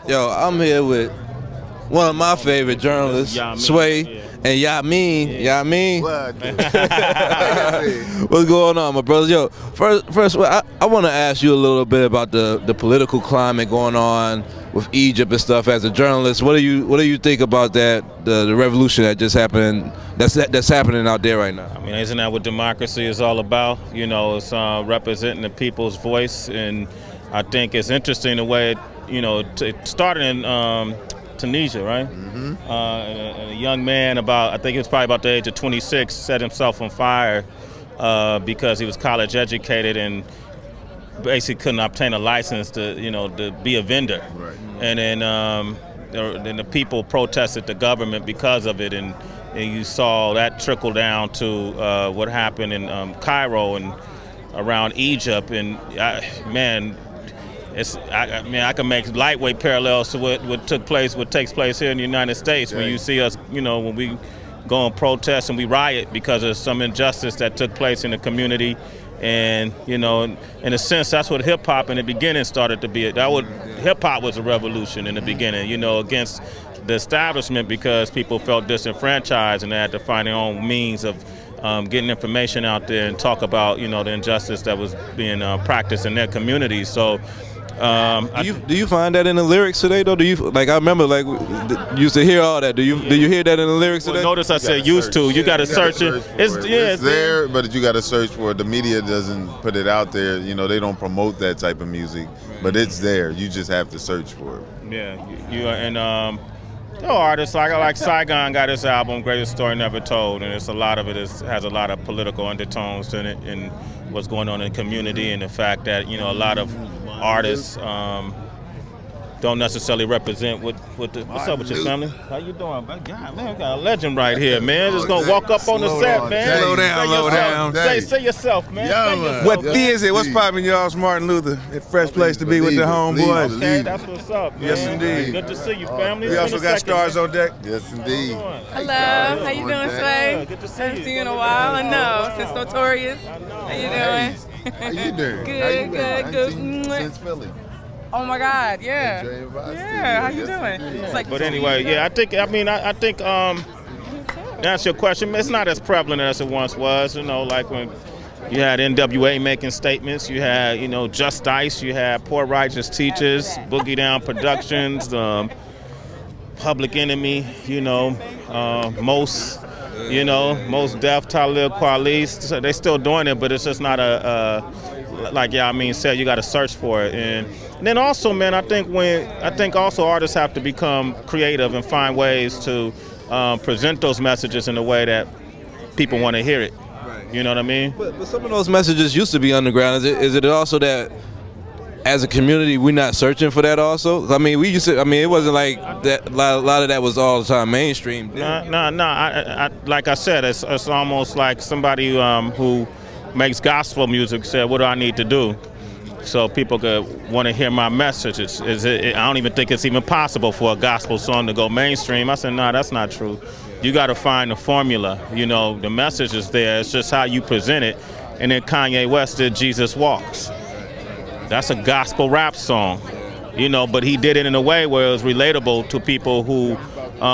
Yo, I'm here with one of my favorite journalists, Yahmin. Sway, and Yahmin. Yahmin. What? What's going on, my brothers? Yo, first, I want to ask you a little bit about the political climate going on with Egypt and stuff. As a journalist, what do you think about that? The revolution that just happened, that's happening out there right now. I mean, isn't that what democracy is all about? You know, it's representing the people's voice, and I think it's interesting the way it started in Tunisia, right? Mm-hmm. A young man I think he was probably about the age of 26, set himself on fire because he was college educated and basically couldn't obtain a license to be a vendor. Right. And then the people protested the government because of it, and you saw that trickle down to what happened in Cairo and around Egypt, and I can make lightweight parallels to what takes place here in the United States. When you see us, when we go and protest and we riot because of some injustice that took place in the community, and in a sense, that's what hip hop in the beginning started to be. Hip hop was a revolution in the beginning, against the establishment, because people felt disenfranchised and they had to find their own means of getting information out there and talk about the injustice that was being practiced in their communities. So. Do you find that in the lyrics today, though? I remember used to hear all that. Do you hear that in the lyrics today? Notice I said used to. You got to search it. It's there, but you got to search for it. The media doesn't put it out there. They don't promote that type of music, but it's there. You just have to search for it. Yeah, artists like Saigon got his album Greatest Story Never Told, and a lot of it has a lot of political undertones in it, and what's going on in the community, and the fact that a lot of artists don't necessarily represent what's up with your family. How you doing? God, man, we got a legend right here, man. Just gonna walk up on the set, man. Slow down. Say yourself, man. Yeah, what is it? What's poppin', y'all's Martin Luther? It's fresh place to be with the homeboys. Okay, that's what's up, man. Yes, indeed. Good to see you, family. We also got stars on deck. Yes, indeed. Hello, how you doing, Sway? Good to see you. Haven't seen you in a while. I know, since Notorious. How you doing? How you doing? Good. Since Philly. Oh my God, yeah. Yeah, how you doing? It's like but anyway, yeah, I think to answer your question, it's not as prevalent as it once was. Like when you had NWA making statements, you had Just Ice, you had Poor Righteous Teachers, Boogie Down Productions, Public Enemy, Most Def, Talib Kweli. So they still doing it, but it's just not like Yahmin said, you got to search for it. And then also, man, I think also artists have to become creative and find ways to present those messages in a way that people want to hear it. Right. You know what I mean? But some of those messages used to be underground. Is it also that as a community we're not searching for that also? I mean, it wasn't like that. A lot of that was all the time mainstream. No. Like I said, it's almost like somebody who makes gospel music said, "What do I need to do so people could want to hear my message?" I don't even think it's even possible for a gospel song to go mainstream. I said, no, that's not true. You got to find the formula. The message is there. It's just how you present it. And then Kanye West did Jesus Walks. That's a gospel rap song, but he did it in a way where it was relatable to people who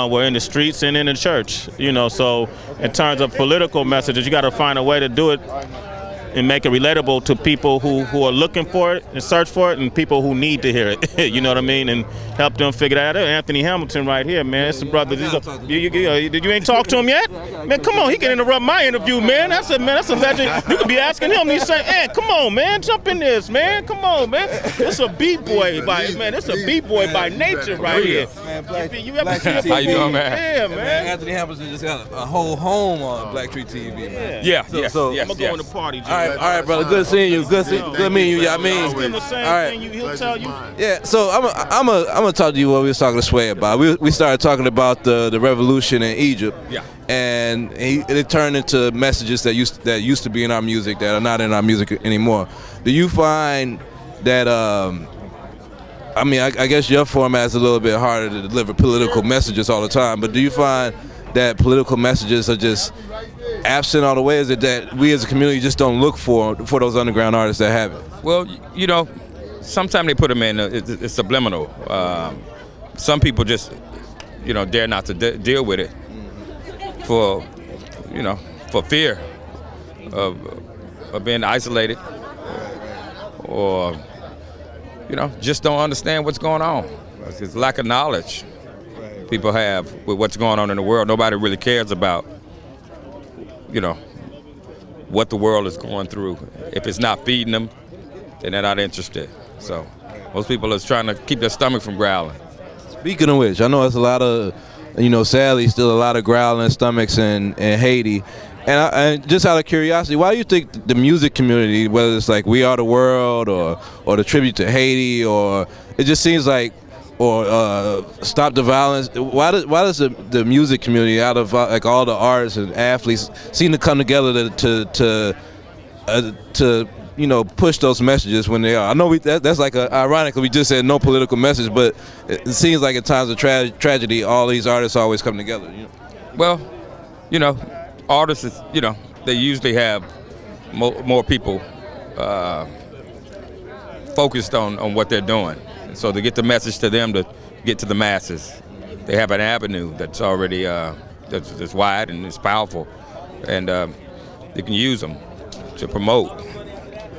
were in the streets and in the church. So in terms of political messages, you got to find a way to do it and make it relatable to people who are looking for it and search for it, and people who need to hear it. You know what I mean? And help them figure that out. Anthony Hamilton right here, man. It's a brother. You ain't talked to him yet? Man, come on. He can interrupt my interview, man. That's a legend. You could be asking him. He's saying, "Hey, come on, man. Jump in this, man. Come on, man. It's a beat boy by nature right here." Man, How you doing, man? Yeah, man. Anthony Hamilton just got a whole home on BlackTree TV, man. Yeah. So I'm going to go in the party, Jay. All right, brother. Good seeing you. Good meeting you, Yahmin. All right. He'll tell you. Yeah. So I'm gonna talk to you what we was talking to Sway about. We started talking about the revolution in Egypt. Yeah. And it turned into messages that used to be in our music that are not in our music anymore. Do you find that? I mean, I guess your format is a little bit harder to deliver political messages all the time. But do you find that political messages are just absent all the way? Is it that we as a community just don't look for those underground artists that have it? Well, sometimes they put them in, it's subliminal. Some people just, dare not to deal with it for fear of being isolated, or just don't understand what's going on. It's lack of knowledge people have with what's going on in the world. Nobody really cares about, what the world is going through. If it's not feeding them, then they're not interested. So most people are trying to keep their stomach from growling. Speaking of which, I know it's a lot of, sadly, still a lot of growling stomachs in Haiti. And just out of curiosity, why do you think the music community, whether it's like We Are the World or the tribute to Haiti, or it just seems like, or Stop the Violence, why does the music community, out of like all the artists and athletes, seem to come together to push those messages when they are? I know that's like ironically, we just said no political message, but it seems like at times of tragedy, all these artists always come together. Well, artists, they usually have more people focused on what they're doing. So to get the message to them, to get to the masses, they have an avenue that's already that's wide and it's powerful, and they can use them to promote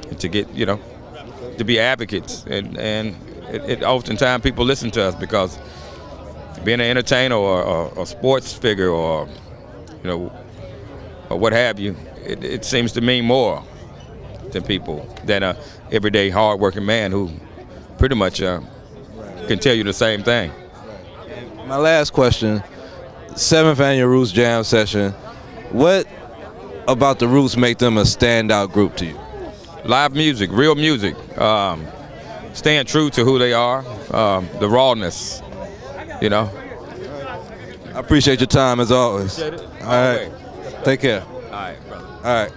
and to get to be advocates. And it oftentimes people listen to us because being an entertainer or a sports figure or or what have you, it seems to mean more to people than a everyday hard-working man who pretty much can tell you the same thing. My last question, 7th annual Roots Jam session. What about the Roots make them a standout group to you? Live music, real music, staying true to who they are, the rawness, I appreciate your time as always. Appreciate it. All right. Take care. All right, brother. All right.